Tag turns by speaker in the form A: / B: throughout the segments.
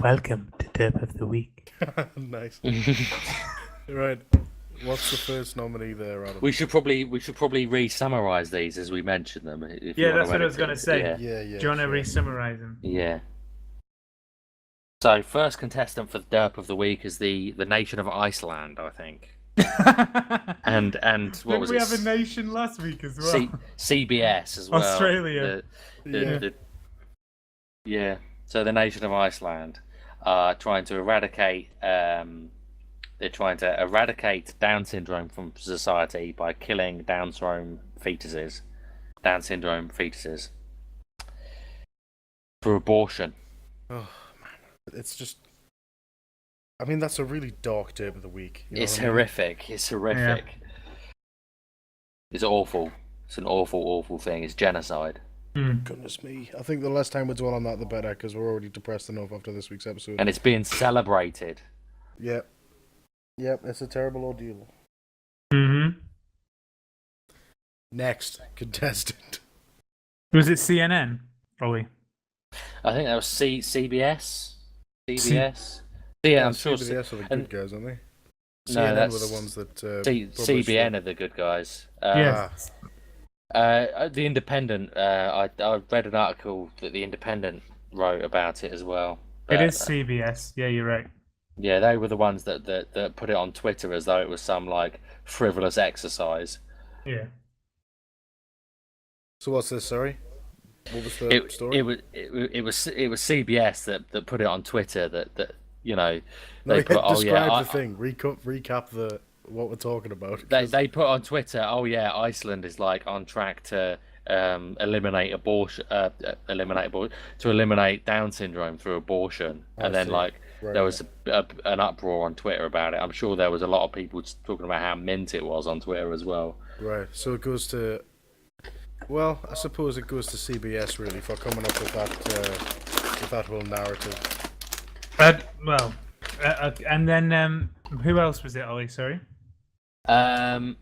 A: Welcome to Derp of the Week.
B: Nice. Right. What's the first nominee there, Adam?
C: We should probably re-summarize these as we mention them. If you
A: Yeah,
C: want
A: that's what I was going to say.
C: Yeah.
B: Yeah,
A: Do you want to
B: sure.
A: re-summarize them?
C: Yeah. So, first contestant for the Derp of the Week is the nation of Iceland, I think. And what was
A: we
C: it?
A: have a nation last week as well?
C: CBS as well.
A: Australia.
C: Yeah. So the nation of Iceland are trying to eradicate. They're trying to eradicate Down syndrome from society by killing Down syndrome fetuses for abortion.
B: Oh man, it's just. I mean, that's a really dark day of the week.
C: It's horrific. It's horrific. Yeah. It's awful. It's an awful thing. It's genocide.
B: Goodness me. I think the less time we dwell on that, the better, because we're already depressed enough after this week's episode.
C: And it's being celebrated.
B: Yep, it's a terrible ordeal.
A: Mm-hmm.
B: Next contestant.
A: Was it CNN, Ollie?
C: I think that was CBS. CBS. Yeah, I'm sure.
B: CBS are the good guys, aren't they?
C: No,
B: CNN were the ones that.
C: CBN are the good guys.
A: Yes.
C: The Independent. I read an article that the Independent wrote about it as well.
A: It is CBS. Yeah, you're right.
C: Yeah, they were the ones that put it on Twitter as though it was some like frivolous exercise.
A: Yeah.
B: So what's this? Sorry. What was the story?
C: It was CBS that put it on Twitter that you know.
B: No,
C: they put,
B: describe the thing. Recap what we're talking about.
C: They put on Twitter, Iceland is like on track to eliminate Down syndrome through abortion, and then there was an uproar on Twitter about it. I'm sure there was a lot of people talking about how mint it was on Twitter as well.
B: Right, so it goes to. Well, I suppose it goes to CBS really for coming up with that whole narrative.
A: And then who else was it, Ollie? Sorry.
C: So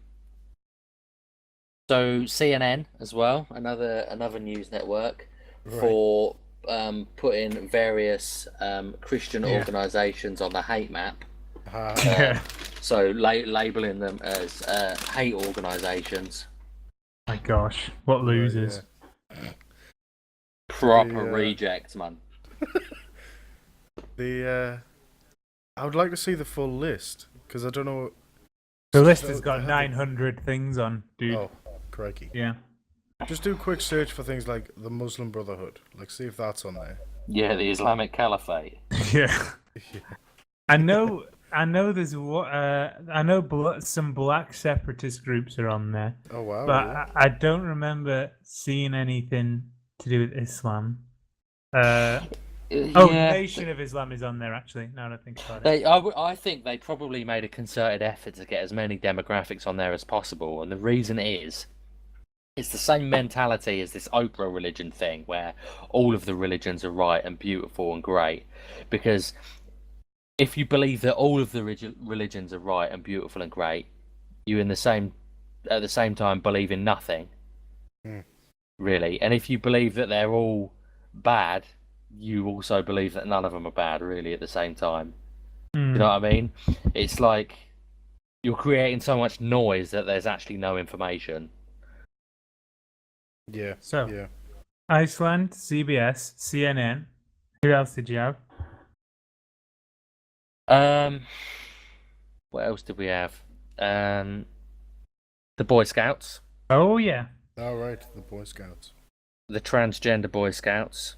C: CNN as well, another news network, for putting various Christian organisations on the hate map. So labeling them as hate organisations.
A: My gosh, what losers!
C: Proper rejects, man.
B: I would like to see the full list because I don't know.
A: The list has got 900 things on, dude.
B: Oh, crikey!
A: Yeah.
B: Just do a quick search for things like the Muslim Brotherhood. Like, see if that's on there.
C: Yeah, the Islamic Caliphate.
A: Yeah. I know. There's some black separatist groups are on there.
B: Oh wow!
A: But
B: really?
A: I don't remember seeing anything to do with Islam. Nation of Islam is on there actually. Now that I think about it.
C: I think they probably made a concerted effort to get as many demographics on there as possible, and the reason is, it's the same mentality as this Oprah religion thing, where all of the religions are right and beautiful and great, because if you believe that all of the religions are right and beautiful and great, you at the same time believe in nothing, really. And if you believe that they're all bad, you also believe that none of them are bad, really, at the same time. You know what I mean? It's like you're creating so much noise that there's actually no information.
B: Yeah.
A: So,
B: yeah.
A: Iceland, CBS, CNN. Who else did you have?
C: What else did we have? The Boy Scouts.
A: Oh yeah.
B: All right, the Boy Scouts.
C: The transgender Boy Scouts.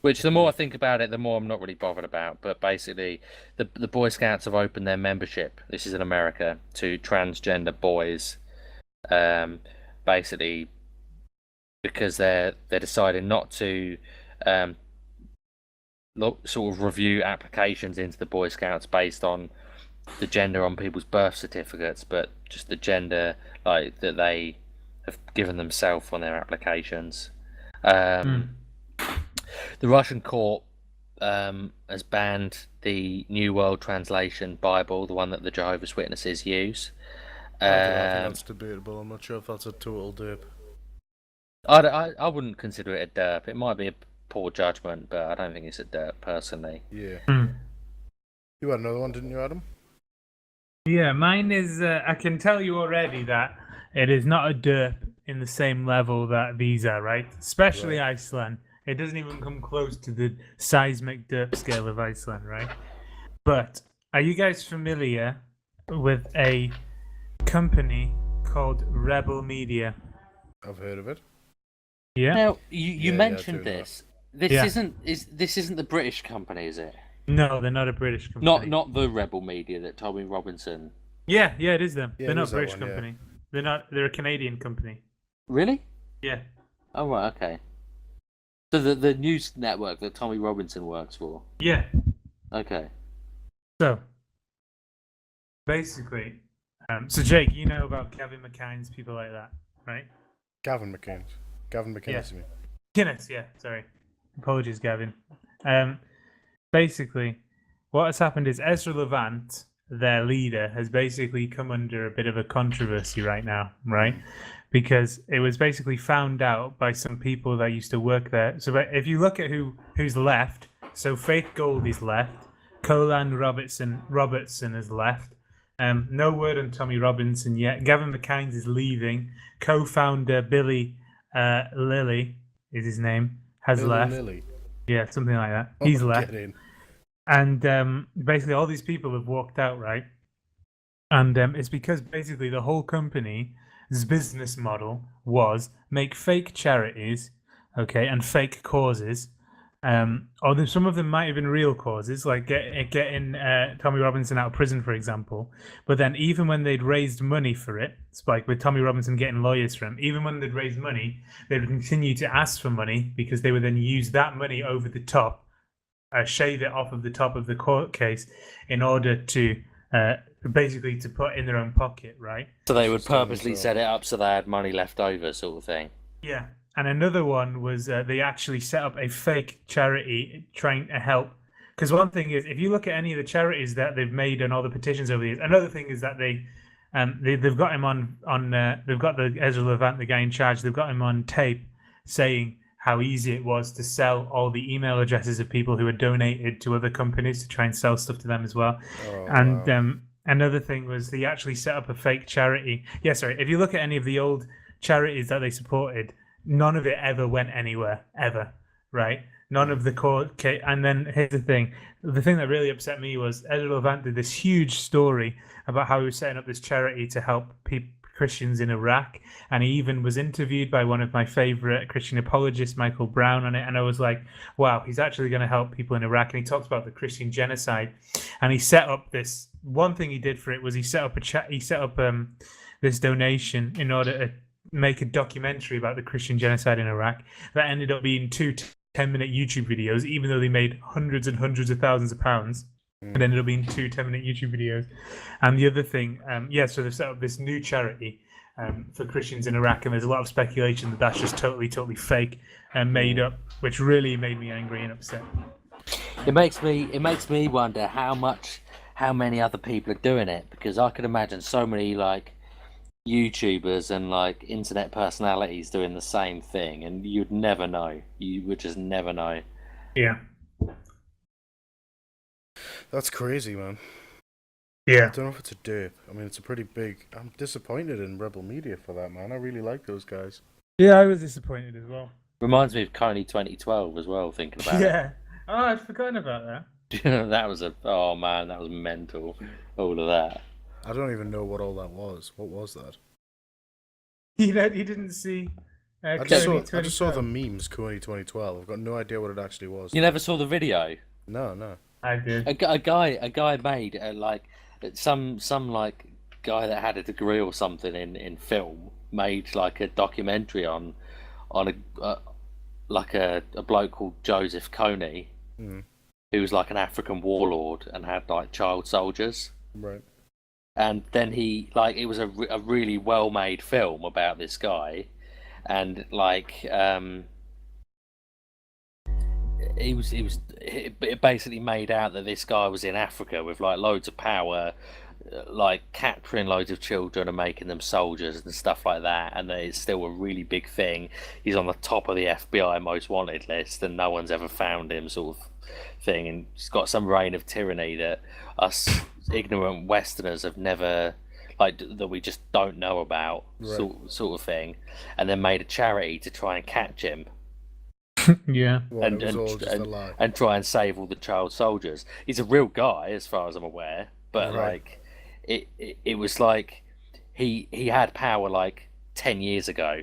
C: Which, the more I think about it, the more I'm not really bothered about. But basically, the Boy Scouts have opened their membership. This is in America, to transgender boys. Basically, because they're deciding not to sort of review applications into the Boy Scouts based on the gender on people's birth certificates, but just the gender like that they have given themselves on their applications. The Russian court has banned the New World Translation Bible, the one that the Jehovah's Witnesses use.
B: I think that's debatable. I'm not sure if that's a total derp.
C: I wouldn't consider it a derp. It might be poor judgment, but I don't think it's a dirt personally.
B: Yeah.
A: Hmm.
B: You had another one, didn't you, Adam?
A: Yeah, mine is. I can tell you already that it is not a derp in the same level that these are, right? Especially
B: Right.
A: Iceland. It doesn't even come close to the seismic derp scale of Iceland, right? But are you guys familiar with a company called Rebel Media?
B: I've heard of it.
A: Yeah.
C: Now you
B: Yeah, I
C: mentioned
B: do know.
C: this. This
A: Yeah.
C: isn't the British company, is it?
A: No, they're not a British company.
C: Not the Rebel Media that Tommy Robinson.
A: Yeah, it is them.
B: Yeah,
A: They're
B: it
A: not
B: is
A: a
B: that
A: British
B: one, yeah.
A: company. They're not. They're a Canadian company.
C: Really?
A: Yeah.
C: Oh right, okay. So the news network that Tommy Robinson works for.
A: Yeah.
C: Okay.
A: So basically, so Jake, you know about Kevin McKine's people like that, right?
B: Gavin McInnes. Gavin McInnes, you mean?
A: Guinness, yeah. Sorry. Apologies, Gavin. Basically, what has happened is Ezra Levant, their leader, has basically come under a bit of a controversy right now, right? Because it was basically found out by some people that used to work there. So if you look at who's left, so Faith Goldie's left, Colan Robertson has left. No word on Tommy Robinson yet. Gavin McKine's is leaving. Co-founder Billy Lilly is his name, has
B: Billy
A: left.
B: Lilly.
A: Yeah, something like that.
B: Oh,
A: He's left.
B: get in.
A: And basically, all these people have walked out, right? And it's because basically the whole company's business model was make fake charities, okay, and fake causes. Or some of them might have been real causes, like getting Tommy Robinson out of prison, for example. But then, even when they'd raised money for it, it's like with Tommy Robinson getting lawyers for him, even when they'd raised money, they would continue to ask for money because they would then use that money over the top, shave it off of the top of the court case in order to basically to put in their own pocket, right?
C: So they would
B: Sustain
C: purposely
B: themselves.
C: set it up so they had money left over, sort of thing.
A: Yeah. And another one was they actually set up a fake charity trying to help. Because one thing is, if you look at any of the charities that they've made and all the petitions over the years, another thing is that they've got him on they've got the Ezra Levant, the guy in charge, they've got him on tape saying how easy it was to sell all the email addresses of people who had donated to other companies to try and sell stuff to them as well.
B: Oh,
A: And
B: wow.
A: another thing was he actually set up a fake charity. Yeah, sorry. If you look at any of the old charities that they supported, none of it ever went anywhere, ever, right? None of the court case. And then here's the thing that really upset me was Ezra Levant did this huge story about how he was setting up this charity to help Christians in Iraq, and he even was interviewed by one of my favorite Christian apologists, Michael Brown, on it. And I was like, wow, he's actually going to help people in Iraq. And he talks about the Christian genocide, and he set up this one thing he did for it was he set up this donation in order to make a documentary about the Christian genocide in Iraq that ended up being 10-minute YouTube videos, even though they made hundreds and hundreds of thousands of pounds. It ended up being 10-minute YouTube videos. And the other thing, so they've set up this new charity for Christians in Iraq, and there's a lot of speculation that that's just totally fake and made up, which really made me angry and upset.
C: It makes me wonder how many other people are doing it, because I could imagine so many like YouTubers and like internet personalities doing the same thing, and you'd never know. You would just never know.
A: Yeah.
B: That's crazy, man.
A: Yeah.
B: I don't know if it's a derp. I mean, it's a pretty big... I'm disappointed in Rebel Media for that, man. I really like those guys.
A: Yeah, I was disappointed as well.
C: Reminds me of Coney 2012 as well, thinking about
A: Yeah. Oh, I'd forgotten about that.
C: it. That was that was mental. All of that.
B: I don't even know what all that was. What was that?
A: You didn't see.
B: I just saw the memes, Coney 2012. I've got no idea what it actually was.
C: You never saw the video?
B: No.
A: I did.
C: A guy made like some like guy that had a degree or something in film made like a documentary on a bloke called Joseph Kony, who was like an African warlord and had like child soldiers.
B: Right.
C: And then he it was a really well made film about this guy, and it basically made out that this guy was in Africa with like loads of power, like capturing loads of children and making them soldiers and stuff like that, and that it's still a really big thing. He's on the top of the FBI most wanted list, and no one's ever found him, sort of thing. And he's got some reign of tyranny that us ignorant Westerners have never, like, that we just don't know about,
B: Right.
C: sort of thing. And then made a charity to try and catch him
A: Yeah.
B: Well, it was all just a lie.
C: and try and save all the child soldiers. He's a real guy, as far as I'm aware, but
B: Right.
C: like, it was like he had power like 10 years ago,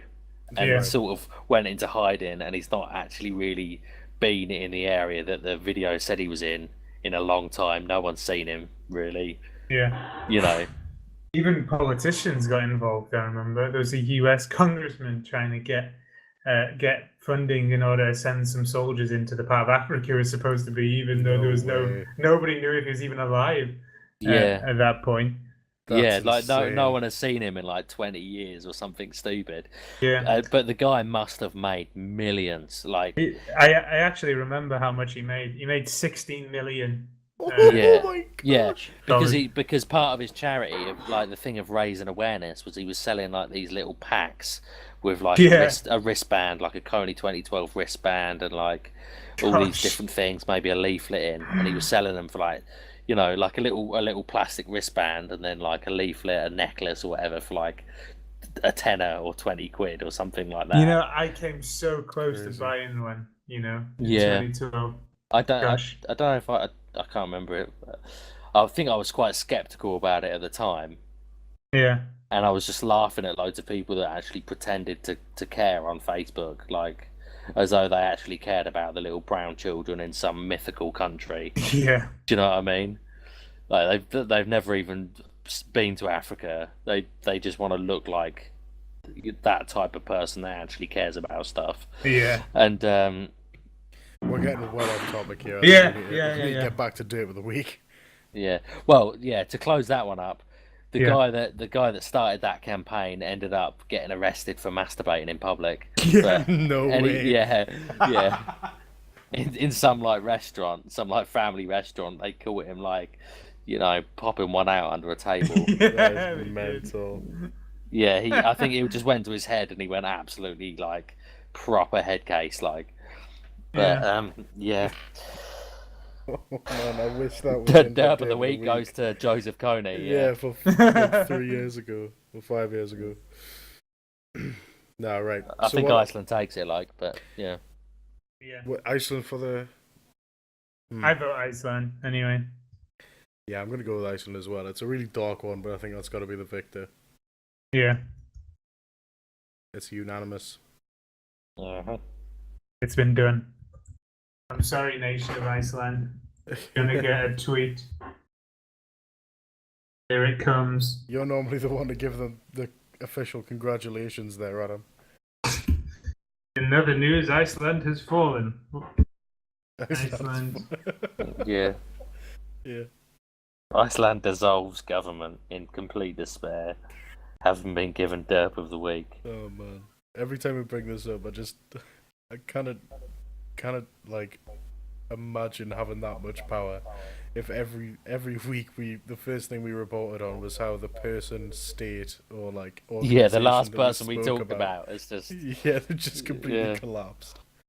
C: and
A: Yeah.
C: sort of went into hiding, and he's not actually really been in the area that the video said he was in a long time. No one's seen him really,
A: Yeah.
C: you know.
A: Even politicians got involved. I remember there was a U.S. congressman trying to get funding in order to send some soldiers into the part of Africa he was supposed to be, even though there was
B: way.
A: nobody knew if he was even alive.
C: Yeah.
A: At that point.
C: Yeah,
B: That's
C: like no
B: insane.
C: one has seen him in like 20 years or something stupid.
A: Yeah.
C: But the guy must have made millions. Like,
A: I actually remember how much he made. He made 16 million.
C: Yeah.
B: Oh my
C: yeah,
B: gosh.
C: because part of his charity, like the thing of raising awareness, was he was selling like these little packs with like
A: Yeah.
C: a wristband, like a Coney 2012 wristband, and like all these
A: Gosh.
C: different things, maybe a leaflet in, and he was selling them for like, you know, like a little plastic wristband, and then like a leaflet, a necklace or whatever for like a tenner or 20 quid or something like that.
A: You know, I came so close
B: Crazy.
A: to buying one. You know, in
C: Yeah.
A: 2012.
C: I don't
A: Gosh.
C: I don't know if I can't remember it. But I think I was quite skeptical about it at the time,
A: Yeah.
C: and I was just laughing at loads of people that actually pretended to care on Facebook, like as though they actually cared about the little brown children in some mythical country.
A: Yeah.
C: Do you know what I mean? Like they've never even been to Africa. They just want to look like that type of person that actually cares about stuff.
A: Yeah.
C: And
B: We're getting well off topic here.
A: Yeah,
B: We need to-
A: yeah,
B: we
A: yeah,
B: need to
A: yeah.
B: get back to date with the week.
C: yeah, well, yeah. To close that one up, the
A: Yeah.
C: guy that started that campaign ended up getting arrested for masturbating in public.
A: Yeah.
B: No
C: And
B: way.
C: yeah. In some like restaurant, some like family restaurant, they caught him like, you know, popping one out under a table.
B: That
A: Yeah,
B: is
A: they did.
B: mental.
C: Yeah, I think it just went to his head, and he went absolutely like proper head case, like. But yeah.
B: Oh man, I wish that was
C: The
B: in
C: derp
B: that
C: of the week goes to Joseph Coney.
B: Yeah, for like 3 years ago or 5 years ago. Nah, right.
C: I
B: So
C: think
B: what-
C: Iceland takes it, like, but yeah.
A: Yeah.
B: what, Iceland for the.
A: I vote Iceland anyway.
B: Yeah, I'm gonna go with Iceland as well. It's a really dark one, but I think that's got to be the victor.
A: Yeah.
B: It's unanimous.
C: Uh-huh.
A: It's been done. I'm sorry, nation of Iceland. Gonna get a tweet. Here it comes.
B: You're normally the one to give them the official congratulations there, Adam.
A: In other news, Iceland has fallen. Iceland.
C: Yeah.
B: Yeah.
C: Iceland dissolves government in complete despair, having been given derp of the week.
B: Oh man. Every time we bring this up, I kind of like imagine having that much power. If every week the first thing we reported on was how the person, state, or like
C: Yeah, the
B: organisation
C: last
B: that
C: person we
B: spoke
C: talked about is just
B: yeah, they just completely
C: Yeah.
B: collapsed.